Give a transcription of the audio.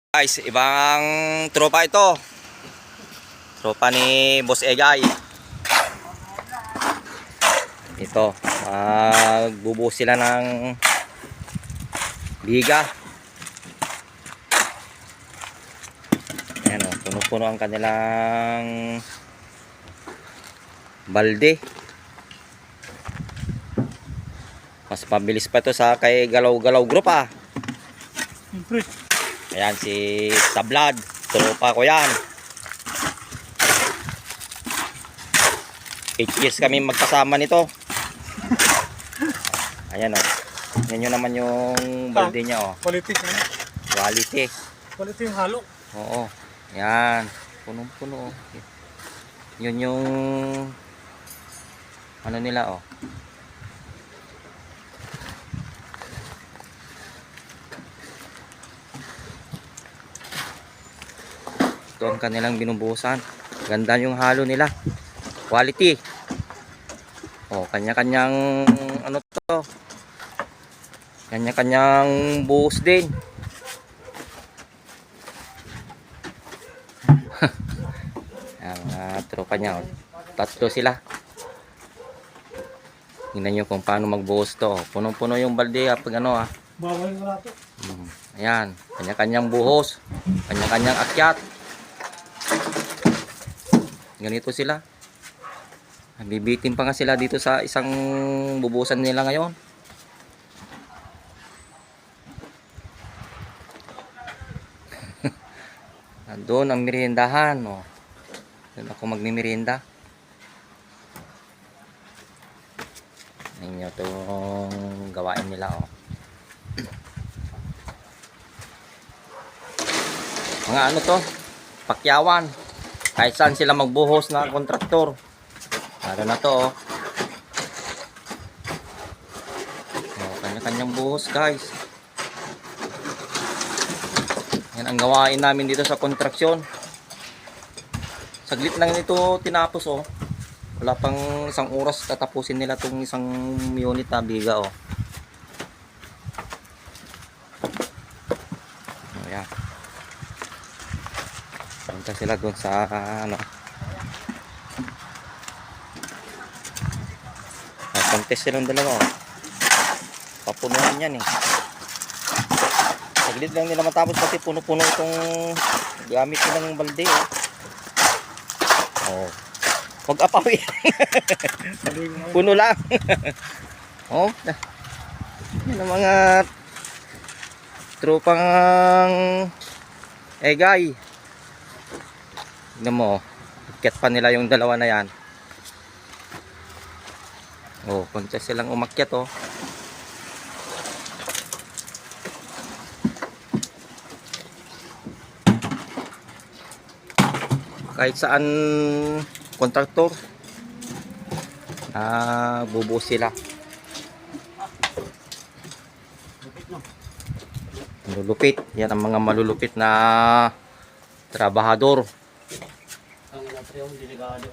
Guys, ibang tropa ito. Tropa ni Boss Egay. Ito, magbubuhos sila ng biga. Ayan o, puno-puno ang kanilang balde. Mas mabilis pa ito sa kay Galaw-Galaw Group Ayan si Tablad, tropa ko yan. 8 years kami magkasama nito. Ayan o. Yan yun naman yung balde niya o. Quality. Quality. Quality yung halo. Oo. Yan. Punong-puno. Yun yung ano nila o. Ito ang kanilang binubuhusan. Ganda yung halo nila. Quality. O, kanya-kanyang ano to. Kanya-kanyang buhos din. Ang tropa niya. Tatlo sila. Tingnan nyo kung paano magbuhos to. Punong-puno yung balde pag ano Bawal yung rato. Ayan. Kanya-kanyang buhos. Kanya-kanyang akyat. Ganito sila. Bibitin pa nga sila dito sa isang bubusan nila ngayon. Doon ang meriendahan. Doon ako magmimerienda. Ayun nyo itong gawain nila. Mga ano to? Pakyawan. Kahit saan sila magbuhos na kontraktor. Ano na to kanya-kanyang buhos guys. Yan ang gawain namin dito sa kontraksyon. Saglit lang nito tinapos wala pang isang oras tatapusin nila tong isang unit na biga Ayan. Punta sila doon sa contest silang dalawa papunuhan yan saglit lang nila matapos pati puno-puno itong gamit nilang balde wag apawi puno lang yan ang mga tropang Egay. Tignan mo ikat pa nila yung dalawa na yan. Punta silang umakyat kahit saan kontraktor bubuhos sila. Malulupit yan ang mga malulupit na trabahador. Ang delikado.